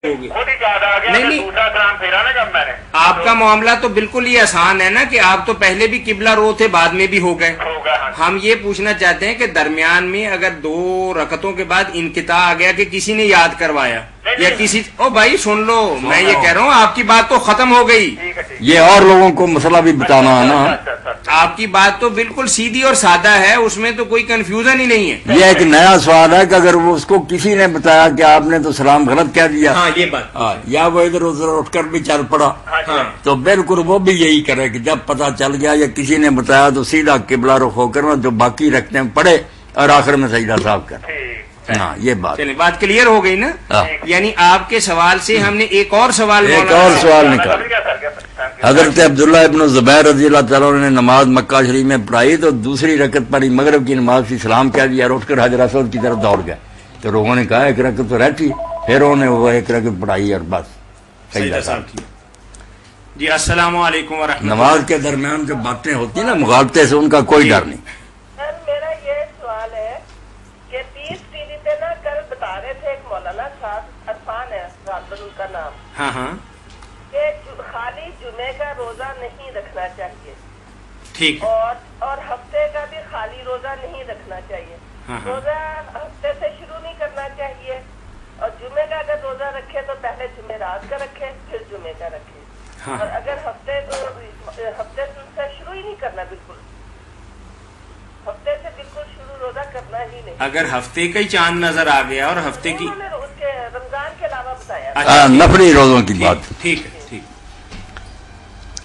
ہوگی نہیں نہیں دوسرا سلام پھیرا نا جب میں نے آپ کا معاملہ تو بالکل ہی آسان ہے نا کہ آپ تو پہلے بھی قبلہ رو تھے بعد میں بھی ہو گئے. ہم یہ پوچھنا چاہتے ہیں کہ درمیان میں اگر 2 رکعتوں کے بعد انقطاع آ گیا کہ کسی نے یاد کروایا یا کسی او بھائی سن لو میں یہ کہہ رہا ہوں آپ کی بات تو ختم ہو گئی. یہ اور لوگوں کو مسئلہ بھی بتانا ہے نا. آپ کی بات تو بالکل سیدھی اور سادہ ہے, اس میں تو کوئی کنفیوژن ہی نہیں ہے. یہ ایک نیا سوال ہے کہ اگر وہ اس کو کسی نے بتایا کہ آپ نے تو سلام غلط کہہ دیا, ہاں یہ بات, یا وہ ادھر ادھر اٹھ کر بھی چل پڑا, تو بالکل وہ بھی یہی کرے کہ جب پتہ چل گیا یا کسی نے بتایا تو سیدھا قبلہ رخ ہو کر جو باقی رکھتے ہیں پڑھے اور آخر میں سجدہ صاحب کر. ہاں یہ بات چلیں بات کلیئر ہو گئی نا. یعنی آپ کے سوال سے ہم نے ایک اور سوال نکالا. حضرت عبداللہ ابن زبیر رضی اللہ تعالیٰ نے نماز مکہ شریف میں پڑھائی تو دوسری رکعت پر ہی مغرب کی نماز کی سلام کہہ دیا اور اٹھ کر حجر اسود کی طرف دوڑ گئے. تو لوگوں نے کہا ایک رکعت تو رہتی, پھر انہوں نے وہ ایک رکعت پڑھائی اور بس سجدہ صاحب کیا. جی السلام علیکم ورحمۃ اللہ. نماز کے درمیان جو باتیں ہوتی ہیں نا مغالطے سے, ان کا کوئی ڈر نہیں. میرا یہ سوال ہے کہ پیس ٹی وی پہ نا کل بتا رہے تھے ایک مولانا صاحب عرفان ہے ان کا نام, ہاں ہاں, کہ خالی جمعے کا روزہ نہیں رکھنا چاہیے, ٹھیک, اور ہفتے کا بھی خالی روزہ نہیں رکھنا چاہیے. روزہ ہفتے سے شروع نہیں کرنا چاہیے, اور جمعے کا اگر روزہ رکھے تو پہلے جمعرات کا رکھے پھر جمعے کا رکھے, اور اگر ہفتے سے شروع ہی نہیں کرنا, بالکل ہفتے سے بالکل شروع روزہ کرنا ہی نہیں. اگر ہفتے کا ہی چاند نظر آ گیا اور ہفتے کی رمضان کے علاوہ بتایا نفلی روزوں کی بات, ٹھیک ہے ٹھیک.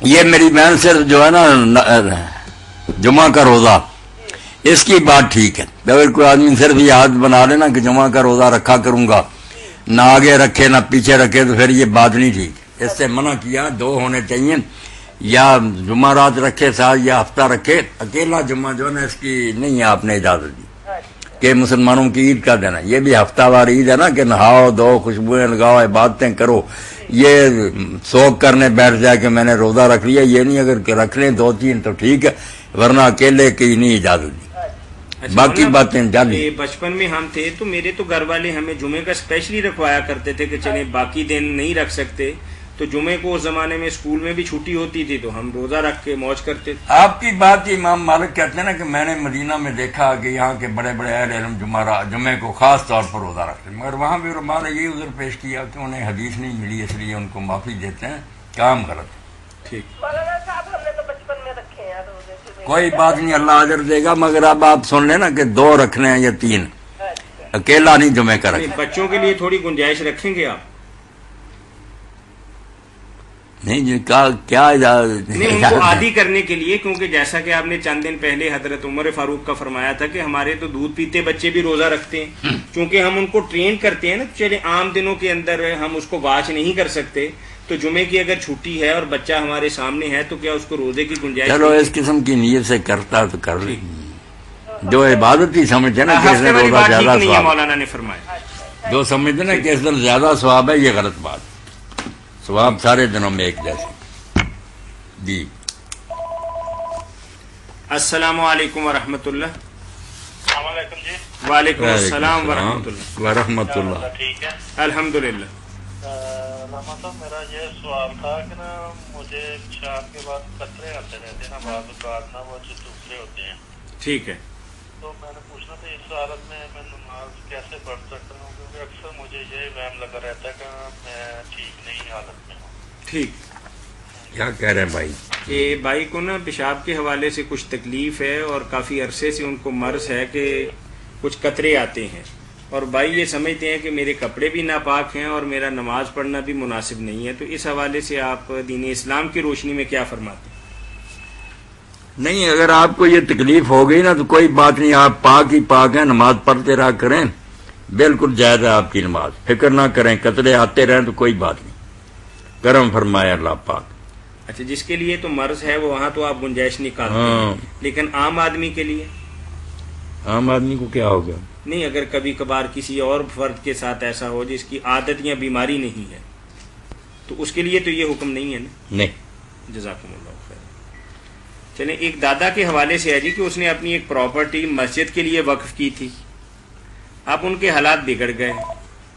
یہ میری بہن سے جو ہے نا جمعہ کا روزہ, اس کی بات ٹھیک ہے. اگر کوئی آدمی صرف یہ عادت بنا لینا کہ جمعہ کا روزہ رکھا کروں گا, نہ آگے رکھے نہ پیچھے رکھے, تو پھر یہ بات نہیں ٹھیک. اس سے منع کیا 2 ہونے چاہیے, یا جمعہ رات رکھے ساتھ یا ہفتہ رکھے. اکیلا جمعہ جو ہے نا اس کی نہیں آپ نے اجازت دی کہ مسلمانوں کی عید کا دن ہے. یہ بھی ہفتہ وار عید ہے نا کہ نہاؤ دو خوشبوئیں لگاؤ عبادتیں کرو. یہ سوگ کرنے بیٹھ جائے کہ میں نے روزہ رکھ لیا, یہ نہیں. اگر رکھ لیں 2-3 تو ٹھیک ہے, ورنہ اکیلے کی نہیں اجازت دی. باقی باتیں جانی. بچپن میں ہم تھے تو میرے تو گھر والے ہمیں جمعے کا اسپیشلی رکھوایا کرتے تھے کہ چلیں باقی دن نہیں رکھ سکتے, تو جمعے کو اس زمانے میں اسکول میں بھی چھٹی ہوتی تھی تو ہم روزہ رکھ کے موج کرتے تھے. آپ کی بات امام مالک کہتے ہیں نا کہ میں نے مدینہ میں دیکھا کہ یہاں کے بڑے بڑے اہل علم جمعے کو خاص طور پر روزہ رکھتے ہیں, مگر وہاں بھی علماء نے یہ عذر پیش کیا کہ انہیں حدیث نہیں ملی, اس لیے ان کو معافی دیتے ہیں. کام غلط ہے. ٹھیک, مولانا صاحب ہم نے تو بچپن میں رکھے ہیں روزے. کوئی بات نہیں, اللہ اجر دے گا. مگر اب آپ سن لیں نا کہ 2 رکھنے ہیں یا 3, اکیلا نہیں جمعے کا رکھنا. بچوں کے لیے تھوڑی گنجائش رکھیں گے آپ؟ نہیں جی کیا نہیں, ان کو عادی کرنے کے لیے, کیونکہ جیسا کہ آپ نے چند دن پہلے حضرت عمر فاروق کا فرمایا تھا کہ ہمارے تو دودھ پیتے بچے بھی روزہ رکھتے ہیں, چونکہ ہم ان کو ٹرین کرتے ہیں نا. چلے عام دنوں کے اندر ہم اس کو واچ نہیں کر سکتے, تو جمعے کی اگر چھٹی ہے اور بچہ ہمارے سامنے ہے تو کیا اس کو روزے کی گنجائش؟ چلو اس قسم کی نیت سے کرتا تو کر لیں, جو عبادت ہی سمجھتے نا کہ اس دن روزہ زیادہ ثواب, مولانا نے فرمایا جو سمجھتے نا کہ اس دن زیادہ ثواب ہے, یہ غلط بات. ثواب سارے دنوں میں ایک جیسے. جی السلام علیکم ورحمۃ اللہ. السلام علیکم. جی وعلیکم السلام ورحمۃ اللہ. ورحمۃ اللہ. ٹھیک ہے الحمد للہ. رحمت صاحب میرا یہ سوال تھا کہ نا مجھے شام کے بعد قطرے آتے رہتے ہیں نا, بعض اوقات نا وہ جو دوسرے ہوتے ہیں. ٹھیک ہے, تو میں نے پوچھنا تھا اس حالت میں نماز کیسے پڑھ سکتا ہوں, کیونکہ اکثر مجھے یہ وہم لگا رہتا ہے کہ میں ٹھیک نہیں حالت میں ہوں. ٹھیک. کیا کہہ رہے ہیں بھائی؟ کہ بھائی کو نا پیشاب کے حوالے سے کچھ تکلیف ہے اور کافی عرصے سے ان کو مرض ہے کہ کچھ قطرے آتے ہیں, اور بھائی یہ سمجھتے ہیں کہ میرے کپڑے بھی ناپاک ہیں اور میرا نماز پڑھنا بھی مناسب نہیں ہے. تو اس حوالے سے آپ دین اسلام کی روشنی میں کیا فرماتے ہیں؟ نہیں, اگر آپ کو یہ تکلیف ہو گئی نا تو کوئی بات نہیں, آپ پاک ہی پاک ہیں, نماز پڑھتے رہا کریں, بالکل جائز ہے آپ کی نماز. فکر نہ کریں, قطرے آتے رہیں تو کوئی بات نہیں, کرم فرمائے اللہ پاک. اچھا, جس کے لیے تو مرض ہے وہ وہاں تو آپ گنجائش نکالتے ہیں, لیکن عام آدمی کے لیے؟ عام آدمی کو کیا ہوگا؟ نہیں, اگر کبھی کبھار کسی اور فرد کے ساتھ ایسا ہو جس کی عادت یا بیماری نہیں ہے, تو اس کے لیے تو یہ حکم نہیں ہے نا؟ نہیں. جزاکم اللہ خیر. چلیں, ایک دادا کے حوالے سے ہے جی کہ اس نے اپنی ایک پراپرٹی مسجد کے لیے وقف کی تھی. اب ان کے حالات بگڑ گئے